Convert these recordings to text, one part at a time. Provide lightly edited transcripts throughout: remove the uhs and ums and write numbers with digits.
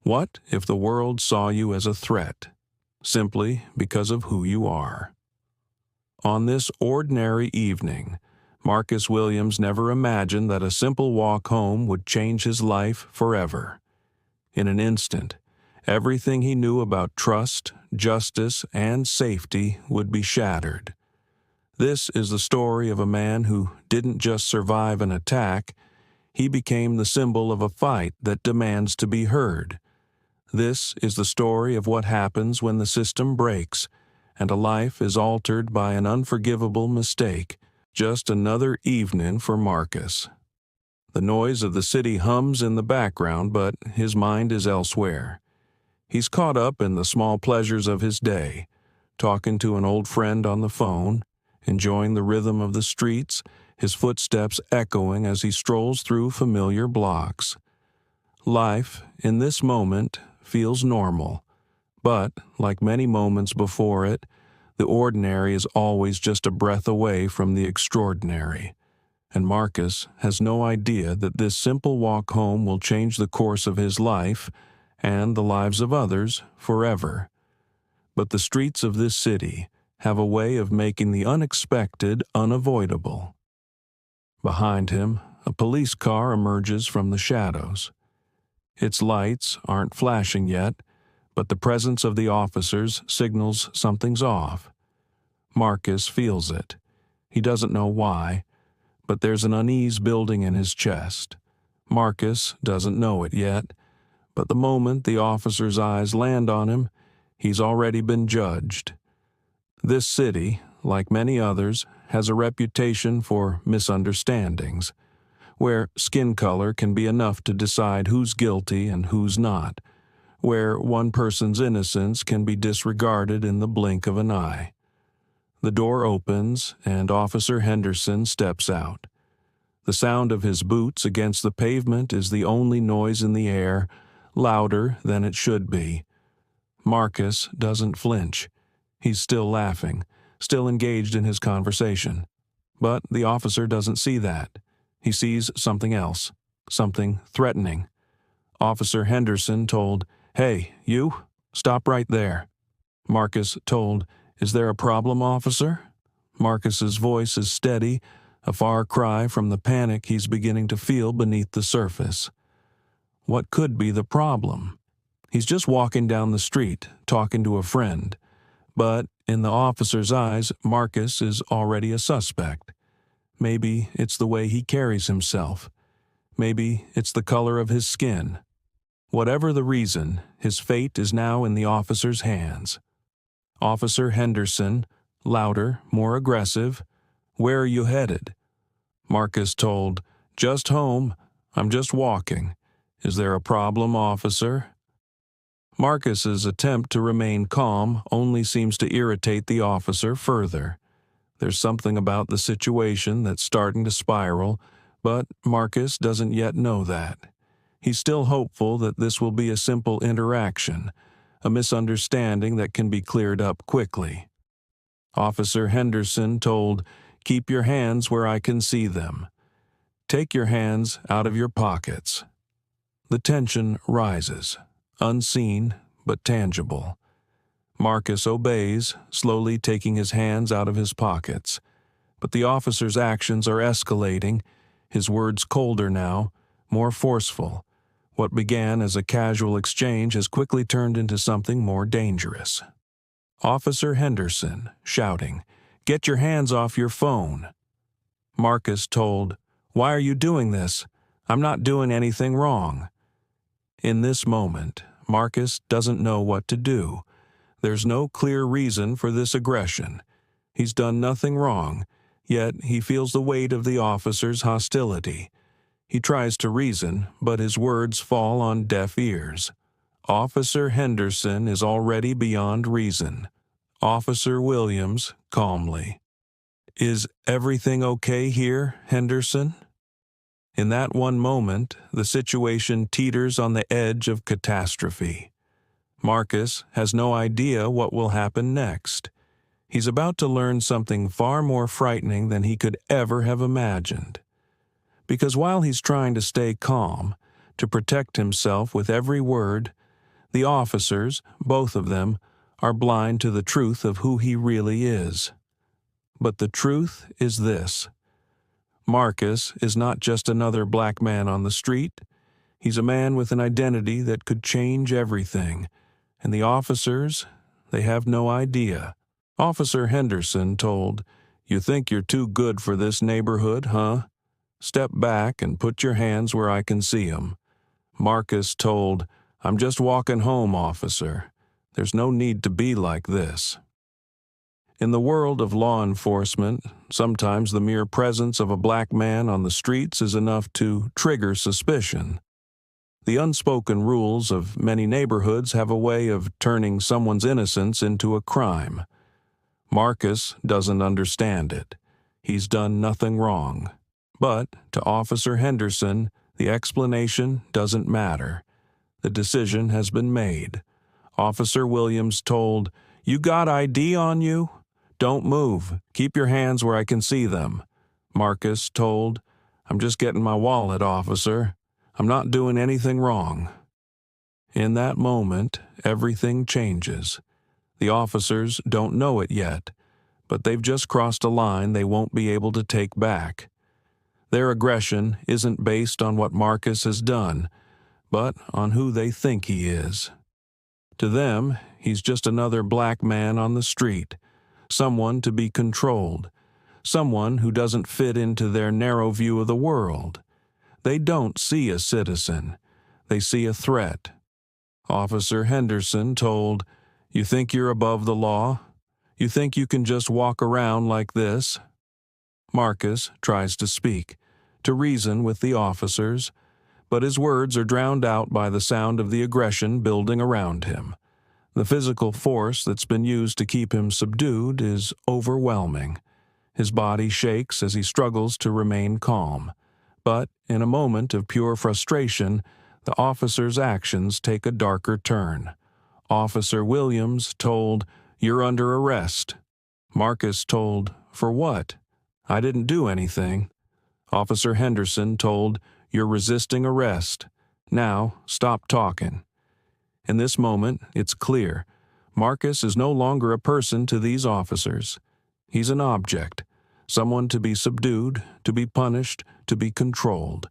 What if the world saw you as a threat, simply because of who you are? On this ordinary evening, Marcus Williams never imagined that a simple walk home would change his life forever. In an instant, everything he knew about trust, justice, and safety would be shattered. This is the story of a man who didn't just survive an attack, he became the symbol of a fight that demands to be heard. This is the story of what happens when the system breaks and a life is altered by an unforgivable mistake. Just another evening for Marcus. The noise of the city hums in the background, but his mind is elsewhere. He's caught up in the small pleasures of his day, talking to an old friend on the phone, enjoying the rhythm of the streets, his footsteps echoing as he strolls through familiar blocks. Life, in this moment, feels normal, but, like many moments before it, the ordinary is always just a breath away from the extraordinary, and Marcus has no idea that this simple walk home will change the course of his life and the lives of others forever. But the streets of this city have a way of making the unexpected unavoidable. Behind him, a police car emerges from the shadows. Its lights aren't flashing yet, but the presence of the officers signals something's off. Marcus feels it. He doesn't know why, but there's an unease building in his chest. Marcus doesn't know it yet, but the moment the officer's eyes land on him, he's already been judged. This city, like many others, has a reputation for misunderstandings, where skin color can be enough to decide who's guilty and who's not, where one person's innocence can be disregarded in the blink of an eye. The door opens, and Officer Henderson steps out. The sound of his boots against the pavement is the only noise in the air, louder than it should be. Marcus doesn't flinch. He's still laughing, still engaged in his conversation. But the officer doesn't see that. He sees something else, something threatening. Officer Henderson told, "Hey, you, stop right there." Marcus told, "Is there a problem, officer?" Marcus's voice is steady, a far cry from the panic he's beginning to feel beneath the surface. What could be the problem? He's just walking down the street, talking to a friend. But in the officer's eyes, Marcus is already a suspect. Maybe it's the way he carries himself. Maybe it's the color of his skin. Whatever the reason, his fate is now in the officer's hands. Officer Henderson, louder, more aggressive, "Where are you headed?" Marcus told, "Just home. I'm just walking. Is there a problem, officer?" Marcus's attempt to remain calm only seems to irritate the officer further. There's something about the situation that's starting to spiral, but Marcus doesn't yet know that. He's still hopeful that this will be a simple interaction, a misunderstanding that can be cleared up quickly. Officer Henderson told, "Keep your hands where I can see them. Take your hands out of your pockets." The tension rises, unseen but tangible. Marcus obeys, slowly taking his hands out of his pockets. But the officer's actions are escalating, his words colder now, more forceful. What began as a casual exchange has quickly turned into something more dangerous. Officer Henderson, shouting, "Get your hands off your phone." Marcus told, "Why are you doing this? I'm not doing anything wrong." In this moment, Marcus doesn't know what to do. There's no clear reason for this aggression. He's done nothing wrong, yet he feels the weight of the officer's hostility. He tries to reason, but his words fall on deaf ears. Officer Henderson is already beyond reason. Officer Williams, calmly, "Is everything okay here, Henderson?" In that one moment, the situation teeters on the edge of catastrophe. Marcus has no idea what will happen next. He's about to learn something far more frightening than he could ever have imagined. Because while he's trying to stay calm, to protect himself with every word, The officers, both of them, are blind to the truth of who he really is. But the truth is this: Marcus is not just another black man on the street. He's a man with an identity that could change everything. And the officers, they have no idea. Officer Henderson told, "You think you're too good for this neighborhood, huh? Step back and put your hands where I can see 'em." Marcus told, "I'm just walking home, officer. There's no need to be like this." In the world of law enforcement, sometimes the mere presence of a black man on the streets is enough to trigger suspicion. The unspoken rules of many neighborhoods have a way of turning someone's innocence into a crime. Marcus doesn't understand it. He's done nothing wrong. But to Officer Henderson, the explanation doesn't matter. The decision has been made. Officer Williams told, "You got ID on you? Don't move. Keep your hands where I can see them." Marcus told, "I'm just getting my wallet, officer. I'm not doing anything wrong." In that moment, everything changes. The officers don't know it yet, but they've just crossed a line they won't be able to take back. Their aggression isn't based on what Marcus has done, but on who they think he is. To them, he's just another black man on the street, someone to be controlled, someone who doesn't fit into their narrow view of the world. They don't see a citizen. They see a threat. Officer Henderson told, "You think you're above the law? You think you can just walk around like this?" Marcus tries to speak, to reason with the officers, but his words are drowned out by the sound of the aggression building around him. The physical force that's been used to keep him subdued is overwhelming. His body shakes as he struggles to remain calm. But in a moment of pure frustration, the officer's actions take a darker turn. Officer Williams told, "You're under arrest." Marcus told, "For what? I didn't do anything." Officer Henderson told, "You're resisting arrest. Now, stop talking." In this moment, it's clear. Marcus is no longer a person to these officers. He's an object, someone to be subdued, to be punished, to be controlled.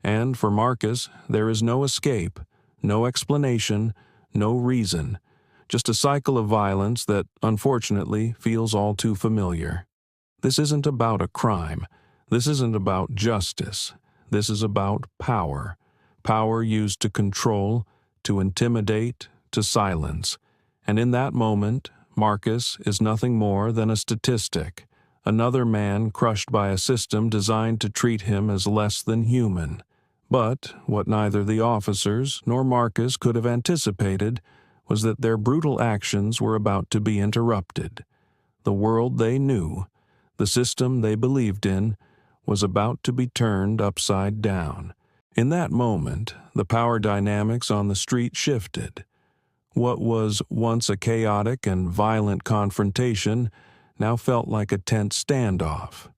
And for Marcus, there is no escape, no explanation, no reason, just a cycle of violence that, unfortunately, feels all too familiar. This isn't about a crime. This isn't about justice. This is about power. Power used to control, to intimidate, to silence. And in that moment, Marcus is nothing more than a statistic, another man crushed by a system designed to treat him as less than human. But what neither the officers nor Marcus could have anticipated was that their brutal actions were about to be interrupted. The world they knew, the system they believed in, was about to be turned upside down. In that moment, the power dynamics on the street shifted. What was once a chaotic and violent confrontation now felt like a tense standoff.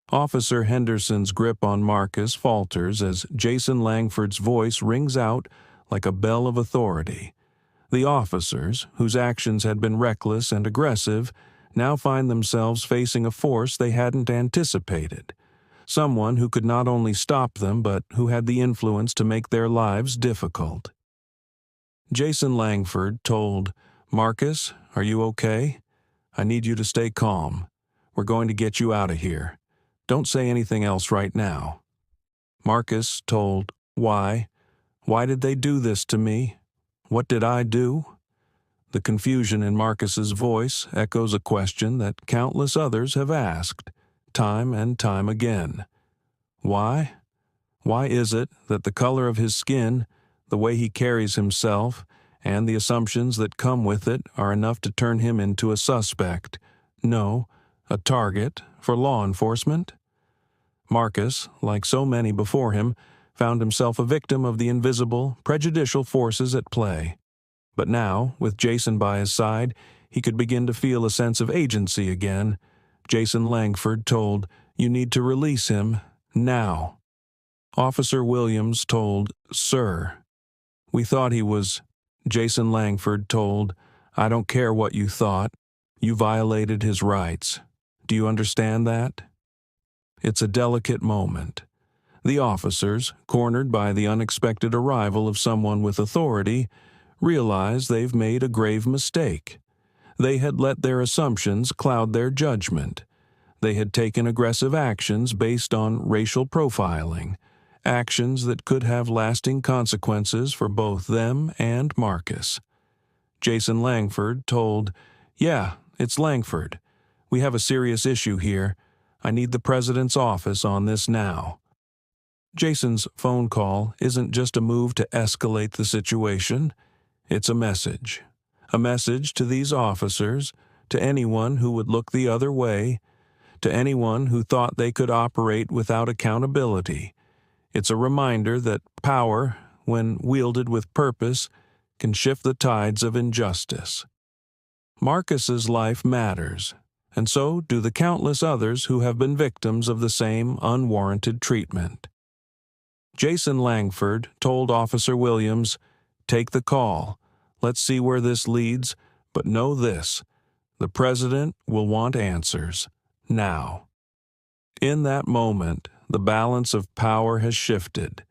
Officer Henderson's grip on Marcus falters as Jason Langford's voice rings out like a bell of authority. The officers, whose actions had been reckless and aggressive, now find themselves facing a force they hadn't anticipated. Someone who could not only stop them, but who had the influence to make their lives difficult. Jason Langford told, "Marcus, are you okay? I need you to stay calm. We're going to get you out of here. Don't say anything else right now." Marcus told, "Why? Why did they do this to me? What did I do?" The confusion in Marcus's voice echoes a question that countless others have asked, time and time again. Why? Why is it that the color of his skin, the way he carries himself, and the assumptions that come with it are enough to turn him into a suspect, no, a target, for law enforcement? Marcus, like so many before him, found himself a victim of the invisible, prejudicial forces at play. But now, with Jason by his side, he could begin to feel a sense of agency again. Jason Langford told, "You need to release him, now." Officer Williams told, "Sir, we thought he was Jason Langford told, "I don't care what you thought. You violated his rights. Do you understand that?" It's a delicate moment. The officers, cornered by the unexpected arrival of someone with authority, realize they've made a grave mistake. They had let their assumptions cloud their judgment. They had taken aggressive actions based on racial profiling, actions that could have lasting consequences for both them and Marcus. Jason Langford told, "Yeah, it's Langford. We have a serious issue here. I need the president's office on this now." Jason's phone call isn't just a move to escalate the situation. It's a message. A message to these officers, to anyone who would look the other way, to anyone who thought they could operate without accountability. It's a reminder that power, when wielded with purpose, can shift the tides of injustice. Marcus's life matters, and so do the countless others who have been victims of the same unwarranted treatment. Jason Langford told Officer Williams, "Take the call. Let's see where this leads, but know this: the president will want answers, now." In that moment, the balance of power has shifted.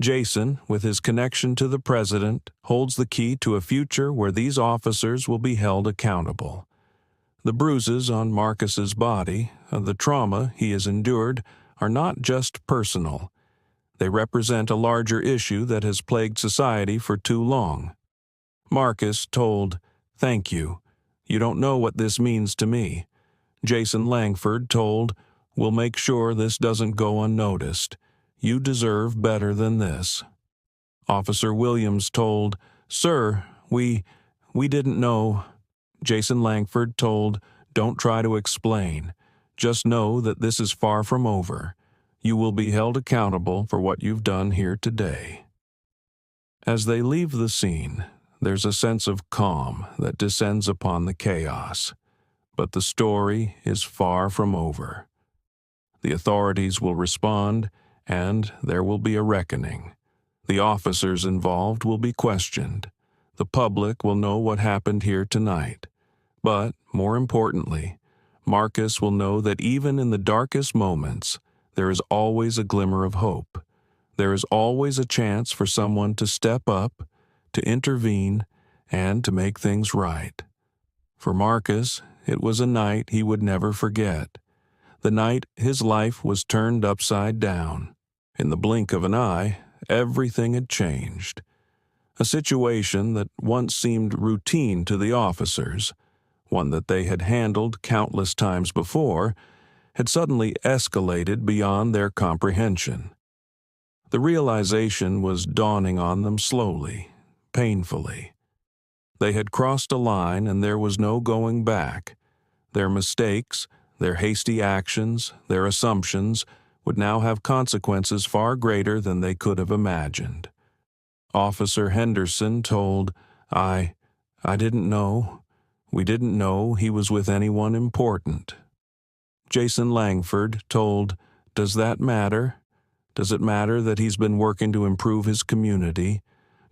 Jason, with his connection to the president, holds the key to a future where these officers will be held accountable. The bruises on Marcus's body, the trauma he has endured, are not just personal. They represent a larger issue that has plagued society for too long. Marcus told, "Thank you. You don't know what this means to me." Jason Langford told, "We'll make sure this doesn't go unnoticed. You deserve better than this." Officer Williams told, "Sir, we didn't know." Jason Langford told, "Don't try to explain. Just know that this is far from over. You will be held accountable for what you've done here today." As they leave the scene, there's a sense of calm that descends upon the chaos. But the story is far from over. The authorities will respond, and there will be a reckoning. The officers involved will be questioned. The public will know what happened here tonight. But, more importantly, Marcus will know that even in the darkest moments, there is always a glimmer of hope. There is always a chance for someone to step up, to intervene, and to make things right. For Marcus, it was a night he would never forget. The night his life was turned upside down. In the blink of an eye, everything had changed. A situation that once seemed routine to the officers, one that they had handled countless times before, had suddenly escalated beyond their comprehension. The realization was dawning on them slowly, painfully. They had crossed a line and there was no going back. Their mistakes, their hasty actions, their assumptions would now have consequences far greater than they could have imagined. Officer Henderson told, I didn't know. We didn't know he was with anyone important." Jason Langford told, "Does that matter? Does it matter that he's been working to improve his community?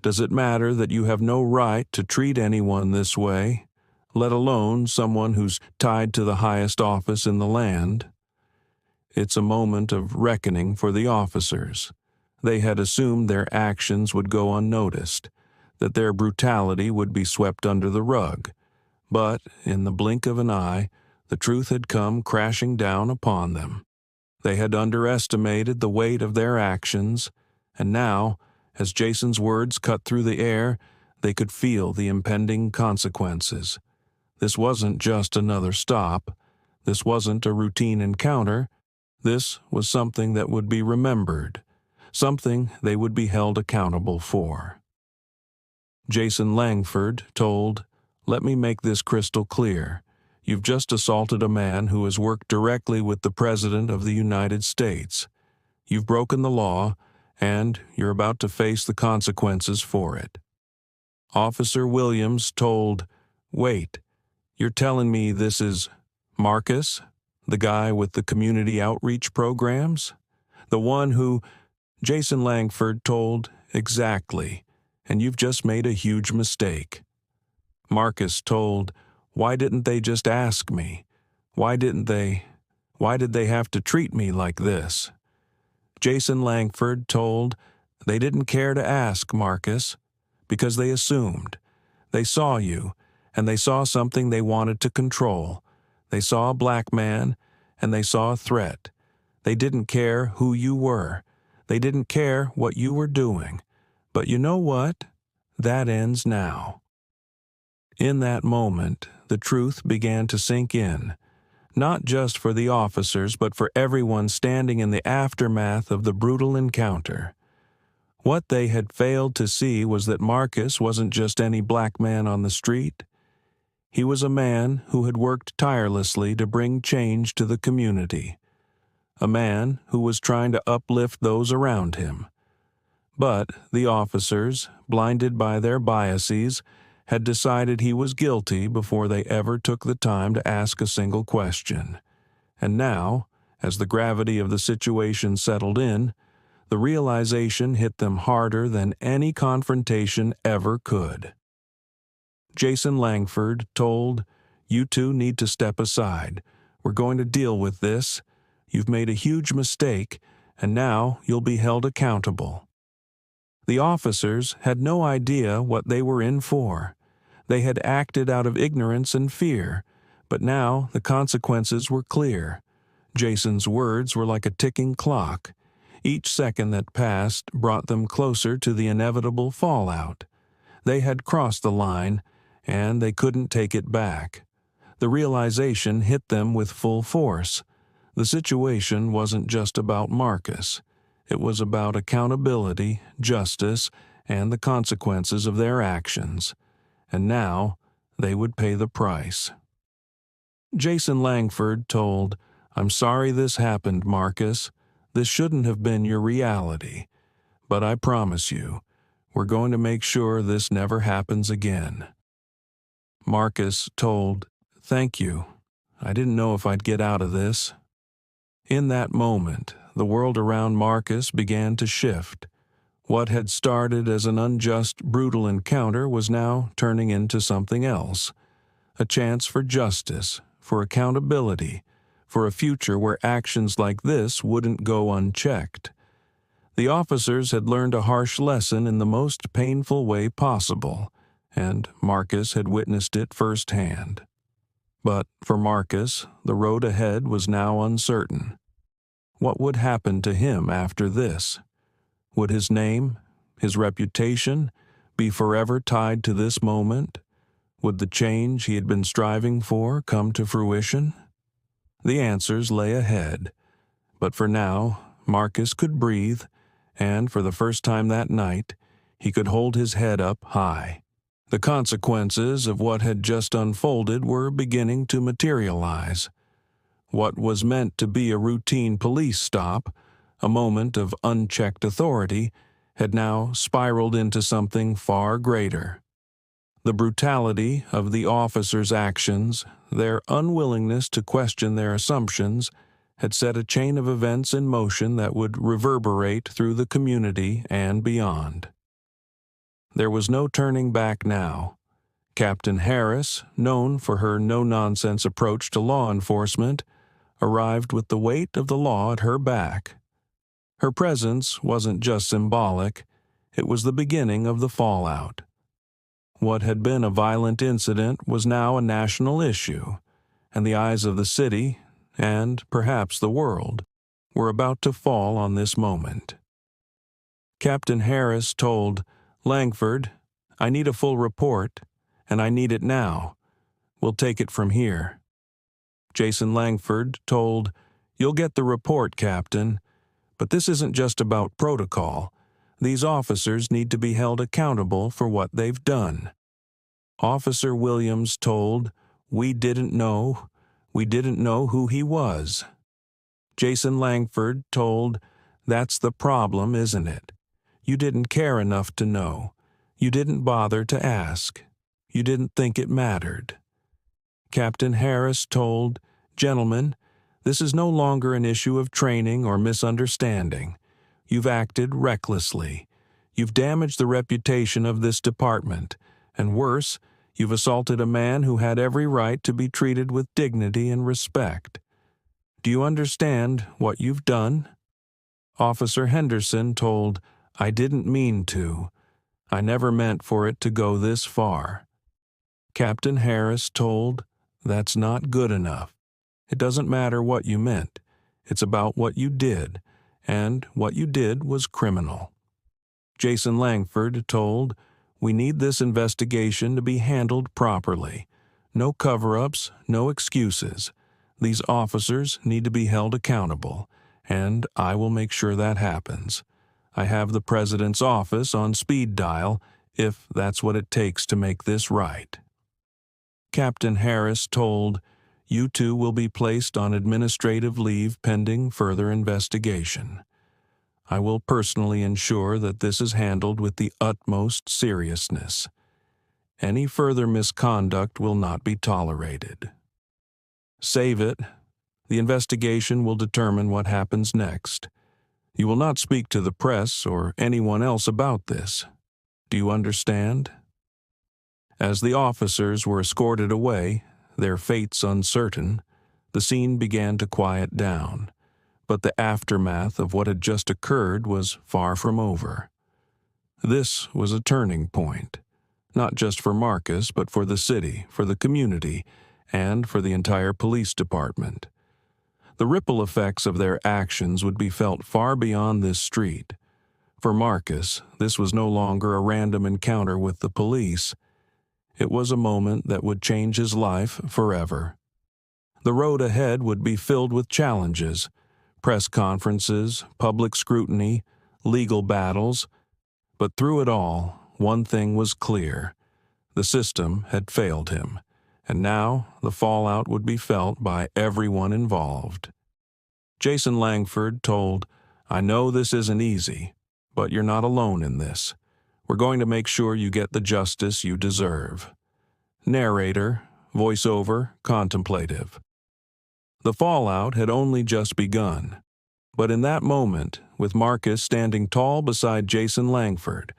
Does it matter that you have no right to treat anyone this way, let alone someone who's tied to the highest office in the land?" It's a moment of reckoning for the officers. They had assumed their actions would go unnoticed, that their brutality would be swept under the rug. But, in the blink of an eye, the truth had come crashing down upon them. They had underestimated the weight of their actions, and now, as Jason's words cut through the air, they could feel the impending consequences. This wasn't just another stop. This wasn't a routine encounter. This was something that would be remembered, something they would be held accountable for. Jason Langford told, "Let me make this crystal clear. You've just assaulted a man who has worked directly with the President of the United States. You've broken the law, and you're about to face the consequences for it." Officer Williams told, "Wait, you're telling me this is Marcus, the guy with the community outreach programs? The one who—" Jason Langford told, "Exactly. and you've just made a huge mistake." Marcus told, "Why didn't they just ask me? Why did they have to treat me like this?" Jason Langford told, "They didn't care to ask, Marcus, because they assumed. They saw you, and they saw something they wanted to control. They saw a black man, and they saw a threat. They didn't care who you were. They didn't care what you were doing. But you know what? That ends now." In that moment, the truth began to sink in, not just for the officers, but for everyone standing in the aftermath of the brutal encounter. What they had failed to see was that Marcus wasn't just any black man on the street. He was a man who had worked tirelessly to bring change to the community, a man who was trying to uplift those around him. But the officers, blinded by their biases, had decided he was guilty before they ever took the time to ask a single question. And now, as the gravity of the situation settled in, the realization hit them harder than any confrontation ever could. Jason Langford told, "You two need to step aside. We're going to deal with this. You've made a huge mistake, and now you'll be held accountable." The officers had no idea what they were in for. They had acted out of ignorance and fear, but now the consequences were clear. Jason's words were like a ticking clock. Each second that passed brought them closer to the inevitable fallout. They had crossed the line, and they couldn't take it back. The realization hit them with full force. The situation wasn't just about Marcus. It was about accountability, justice, and the consequences of their actions. And now they would pay the price. Jason Langford told, "I'm sorry this happened, Marcus. This shouldn't have been your reality. But I promise you, we're going to make sure this never happens again." Marcus told, "Thank you. I didn't know if I'd get out of this." In that moment, the world around Marcus began to shift. What had started as an unjust, brutal encounter was now turning into something else. A chance for justice, for accountability, for a future where actions like this wouldn't go unchecked. The officers had learned a harsh lesson in the most painful way possible, and Marcus had witnessed it firsthand. But for Marcus, the road ahead was now uncertain. What would happen to him after this? Would his name, his reputation, be forever tied to this moment? Would the change he had been striving for come to fruition? The answers lay ahead, but for now, Marcus could breathe, and for the first time that night, he could hold his head up high. The consequences of what had just unfolded were beginning to materialize. What was meant to be a routine police stop, a moment of unchecked authority, had now spiraled into something far greater. The brutality of the officers' actions, their unwillingness to question their assumptions, had set a chain of events in motion that would reverberate through the community and beyond. There was no turning back now. Captain Harris, known for her no-nonsense approach to law enforcement, arrived with the weight of the law at her back. Her presence wasn't just symbolic, it was the beginning of the fallout. What had been a violent incident was now a national issue, and the eyes of the city, and perhaps the world, were about to fall on this moment. Captain Harris told, "Langford, I need a full report, and I need it now. We'll take it from here." Jason Langford told, "You'll get the report, Captain, but this isn't just about protocol. These officers need to be held accountable for what they've done." Officer Williams told, We didn't know who he was." Jason Langford told, "That's the problem, isn't it? You didn't care enough to know. You didn't bother to ask. You didn't think it mattered." Captain Harris told, "Gentlemen, this is no longer an issue of training or misunderstanding. You've acted recklessly. You've damaged the reputation of this department, and worse, you've assaulted a man who had every right to be treated with dignity and respect. Do you understand what you've done?" Officer Henderson told, "I didn't mean to. I never meant for it to go this far." Captain Harris told, "That's not good enough. It doesn't matter what you meant. It's about what you did, and what you did was criminal." Jason Langford told, "We need this investigation to be handled properly. No cover-ups, no excuses. These officers need to be held accountable, and I will make sure that happens. I have the President's office on speed dial if that's what it takes to make this right." Captain Harris told, "You two will be placed on administrative leave pending further investigation. I will personally ensure that this is handled with the utmost seriousness. Any further misconduct will not be tolerated. Save it. The investigation will determine what happens next. You will not speak to the press or anyone else about this. Do you understand?" As the officers were escorted away, their fates uncertain, the scene began to quiet down, but the aftermath of what had just occurred was far from over. This was a turning point, not just for Marcus, but for the city, for the community, and for the entire police department. The ripple effects of their actions would be felt far beyond this street. For Marcus, this was no longer a random encounter with the police. It was a moment that would change his life forever. The road ahead would be filled with challenges, press conferences, public scrutiny, legal battles. But through it all, one thing was clear. The system had failed him, and now the fallout would be felt by everyone involved. Jason Langford told, "I know this isn't easy, but you're not alone in this. We're going to make sure you get the justice you deserve." Narrator, voiceover, contemplative. The fallout had only just begun. But in that moment, with Marcus standing tall beside Jason Langford,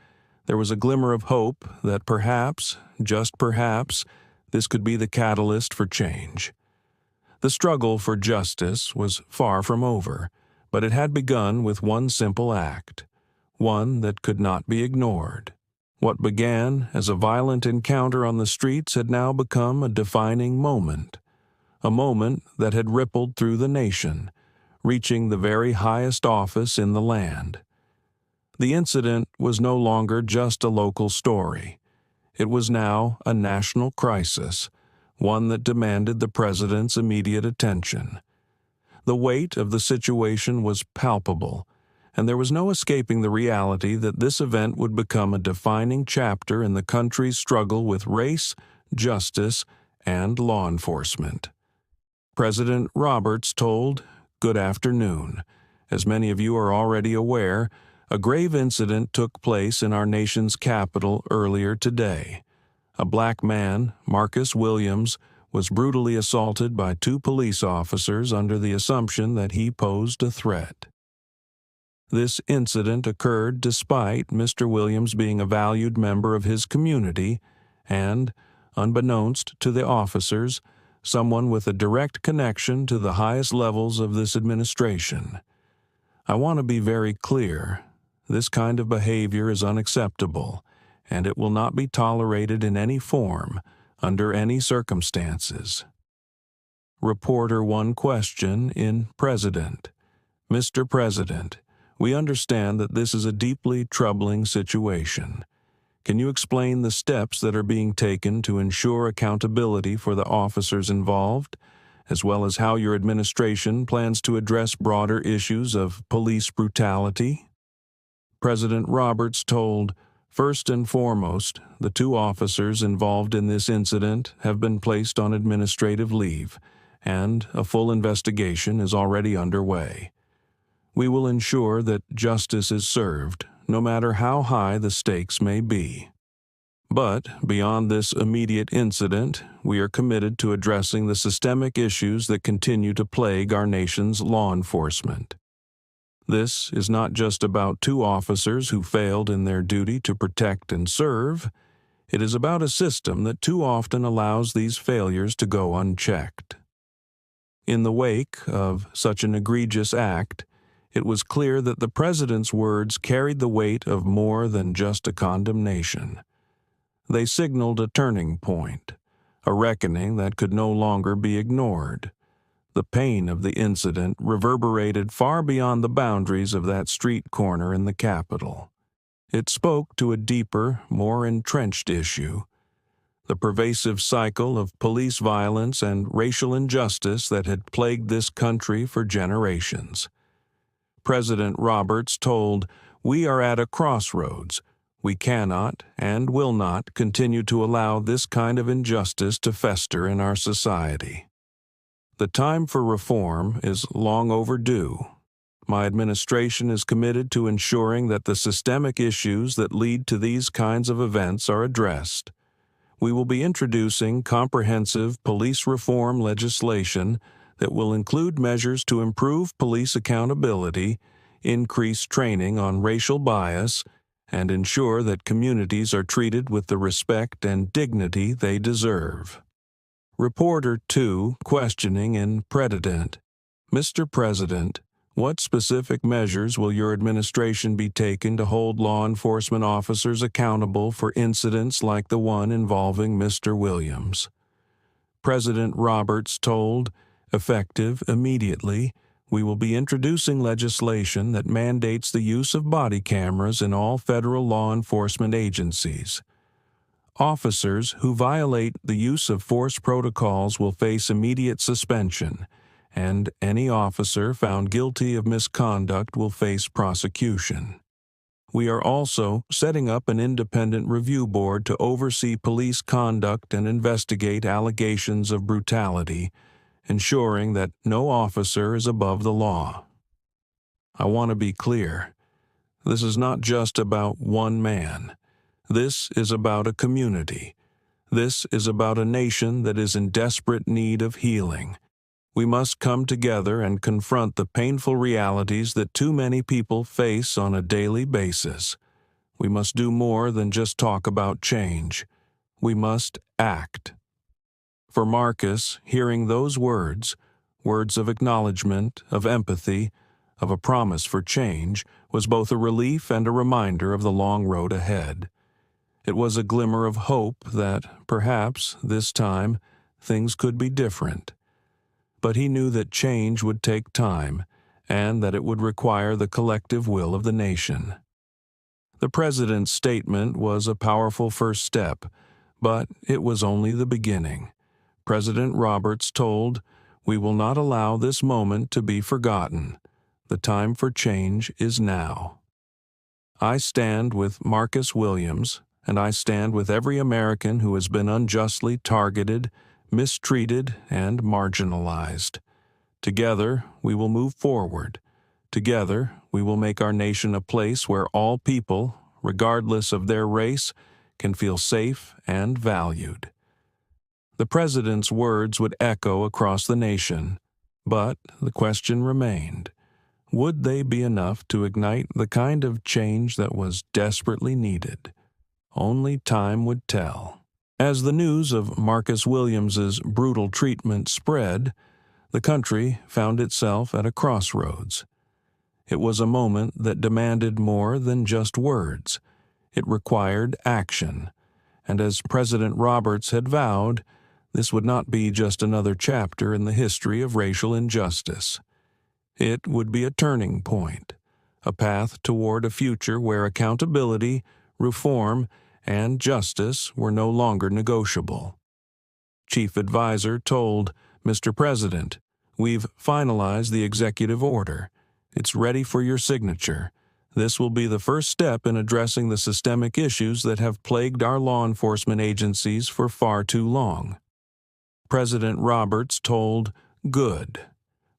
there was a glimmer of hope that perhaps, just perhaps, this could be the catalyst for change. The struggle for justice was far from over, but it had begun with one simple act, one that could not be ignored. What began as a violent encounter on the streets had now become a defining moment, a moment that had rippled through the nation, reaching the very highest office in the land. The incident was no longer just a local story. It was now a national crisis, one that demanded the president's immediate attention. The weight of the situation was palpable, and there was no escaping the reality that this event would become a defining chapter in the country's struggle with race, justice, and law enforcement. President Roberts told, "Good afternoon. As many of you are already aware, a grave incident took place in our nation's capital earlier today. A black man, Marcus Williams, was brutally assaulted by two police officers under the assumption that he posed a threat. This incident occurred despite Mr. Williams being a valued member of his community and, unbeknownst to the officers, someone with a direct connection to the highest levels of this administration. I want to be very clear. This kind of behavior is unacceptable, and it will not be tolerated in any form, under any circumstances." Reporter 1 question in President. "Mr. President, we understand that this is a deeply troubling situation. Can you explain the steps that are being taken to ensure accountability for the officers involved, as well as how your administration plans to address broader issues of police brutality?" President Roberts told, "First and foremost, the two officers involved in this incident have been placed on administrative leave, and a full investigation is already underway. We will ensure that justice is served, no matter how high the stakes may be. But beyond this immediate incident, we are committed to addressing the systemic issues that continue to plague our nation's law enforcement. This is not just about two officers who failed in their duty to protect and serve. It is about a system that too often allows these failures to go unchecked. In the wake of such an egregious act, it was clear that the president's words carried the weight of more than just a condemnation. They signaled a turning point, a reckoning that could no longer be ignored. The pain of the incident reverberated far beyond the boundaries of that street corner in the Capitol. It spoke to a deeper, more entrenched issue, the pervasive cycle of police violence and racial injustice that had plagued this country for generations. President Roberts told, "We are at a crossroads. We cannot and will not continue to allow this kind of injustice to fester in our society. The time for reform is long overdue. My administration is committed to ensuring that the systemic issues that lead to these kinds of events are addressed. We will be introducing comprehensive police reform legislation that will include measures to improve police accountability, increase training on racial bias, and ensure that communities are treated with the respect and dignity they deserve." Reporter 2 questioning in President: "Mr. President, what specific measures will your administration be taking to hold law enforcement officers accountable for incidents like the one involving Mr. Williams?" President Roberts told, "Effective immediately, we will be introducing legislation that mandates the use of body cameras in all federal law enforcement agencies. Officers who violate the use of force protocols will face immediate suspension, and any officer found guilty of misconduct will face prosecution. We are also setting up an independent review board to oversee police conduct and investigate allegations of brutality, ensuring that no officer is above the law." I want to be clear. This is not just about one man. This is about a community. This is about a nation that is in desperate need of healing. We must come together and confront the painful realities that too many people face on a daily basis. We must do more than just talk about change. We must act. For Marcus, hearing those words of acknowledgement, of empathy, of a promise for change, was both a relief and a reminder of the long road ahead. It was a glimmer of hope that, perhaps, this time, things could be different. But he knew that change would take time, and that it would require the collective will of the nation. The president's statement was a powerful first step, but it was only the beginning. President Roberts told, "We will not allow this moment to be forgotten. The time for change is now." I stand with Marcus Williams, and I stand with every American who has been unjustly targeted, mistreated, and marginalized. Together, we will move forward. Together, we will make our nation a place where all people, regardless of their race, can feel safe and valued. The president's words would echo across the nation, but the question remained: would they be enough to ignite the kind of change that was desperately needed? Only time would tell. As the news of Marcus Williams's brutal treatment spread, the country found itself at a crossroads. It was a moment that demanded more than just words. It required action, and as President Roberts had vowed, this would not be just another chapter in the history of racial injustice. It would be a turning point, a path toward a future where accountability, reform, and justice were no longer negotiable. Chief Advisor told, "Mr. President, we've finalized the executive order. It's ready for your signature. This will be the first step in addressing the systemic issues that have plagued our law enforcement agencies for far too long." President Roberts told, "Good.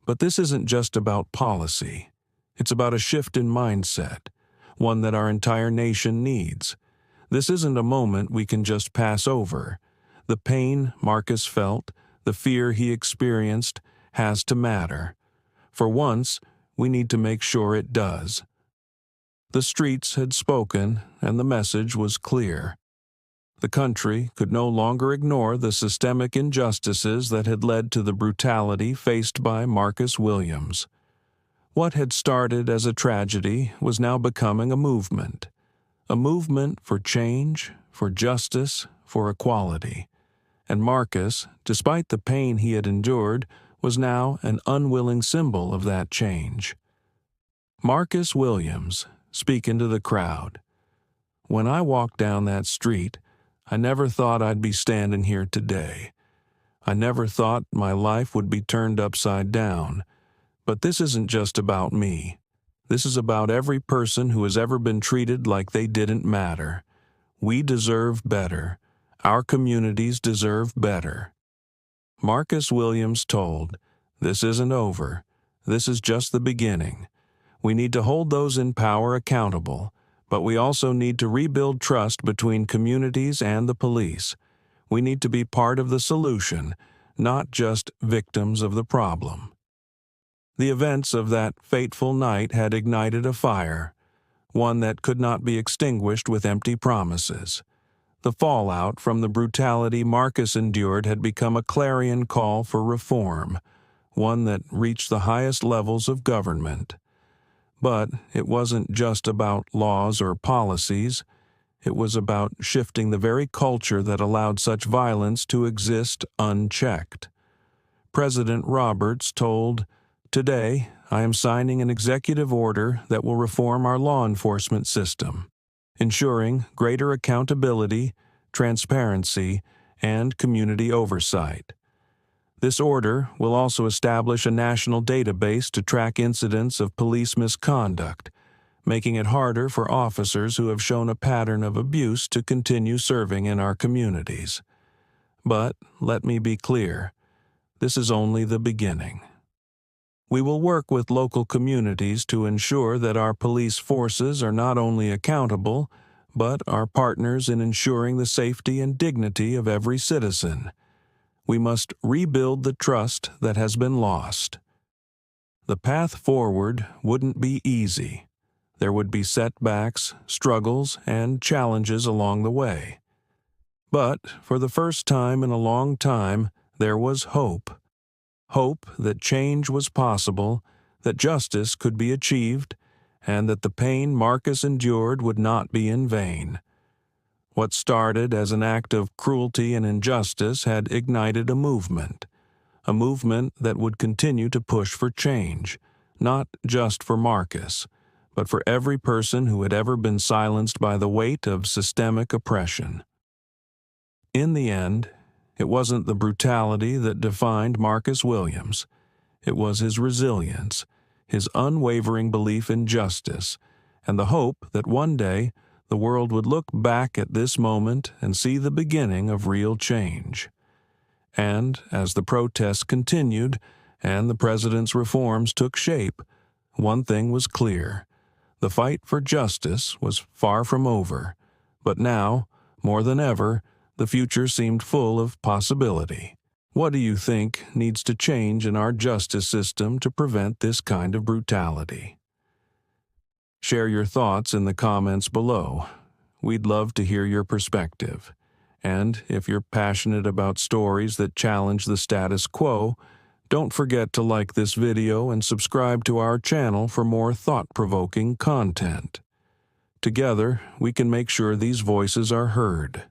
But this isn't just about policy. It's about a shift in mindset, one that our entire nation needs. This isn't a moment we can just pass over. The pain Marcus felt, the fear he experienced, has to matter. For once, we need to make sure it does. The streets had spoken, and the message was clear. The country could no longer ignore the systemic injustices that had led to the brutality faced by Marcus Williams. What had started as a tragedy was now becoming a movement for change, for justice, for equality. And Marcus, despite the pain he had endured, was now an unwilling symbol of that change. Marcus Williams, speaking to the crowd. When I walked down that street, I never thought I'd be standing here today. I never thought my life would be turned upside down. But this isn't just about me. This is about every person who has ever been treated like they didn't matter. We deserve better. Our communities deserve better. Marcus Williams told, "This isn't over. This is just the beginning. We need to hold those in power accountable, but we also need to rebuild trust between communities and the police. We need to be part of the solution, not just victims of the problem." The events of that fateful night had ignited a fire, one that could not be extinguished with empty promises. The fallout from the brutality Marcus endured had become a clarion call for reform, one that reached the highest levels of government. But it wasn't just about laws or policies. It was about shifting the very culture that allowed such violence to exist unchecked. President Roberts told, "Today, I am signing an executive order that will reform our law enforcement system, ensuring greater accountability, transparency, and community oversight. This order will also establish a national database to track incidents of police misconduct, making it harder for officers who have shown a pattern of abuse to continue serving in our communities. But let me be clear, this is only the beginning. We will work with local communities to ensure that our police forces are not only accountable, but are partners in ensuring the safety and dignity of every citizen. We must rebuild the trust that has been lost. The path forward wouldn't be easy. There would be setbacks, struggles, and challenges along the way. But for the first time in a long time, there was hope. Hope that change was possible, that justice could be achieved, and that the pain Marcus endured would not be in vain. What started as an act of cruelty and injustice had ignited a movement that would continue to push for change, not just for Marcus, but for every person who had ever been silenced by the weight of systemic oppression. In the end, it wasn't the brutality that defined Marcus Williams. It was his resilience, his unwavering belief in justice, and the hope that one day the world would look back at this moment and see the beginning of real change. And as the protests continued and the president's reforms took shape, one thing was clear. The fight for justice was far from over, but now, more than ever, the future seemed full of possibility. What do you think needs to change in our justice system to prevent this kind of brutality? Share your thoughts in the comments below. We'd love to hear your perspective. And if you're passionate about stories that challenge the status quo, don't forget to like this video and subscribe to our channel for more thought-provoking content. Together, we can make sure these voices are heard.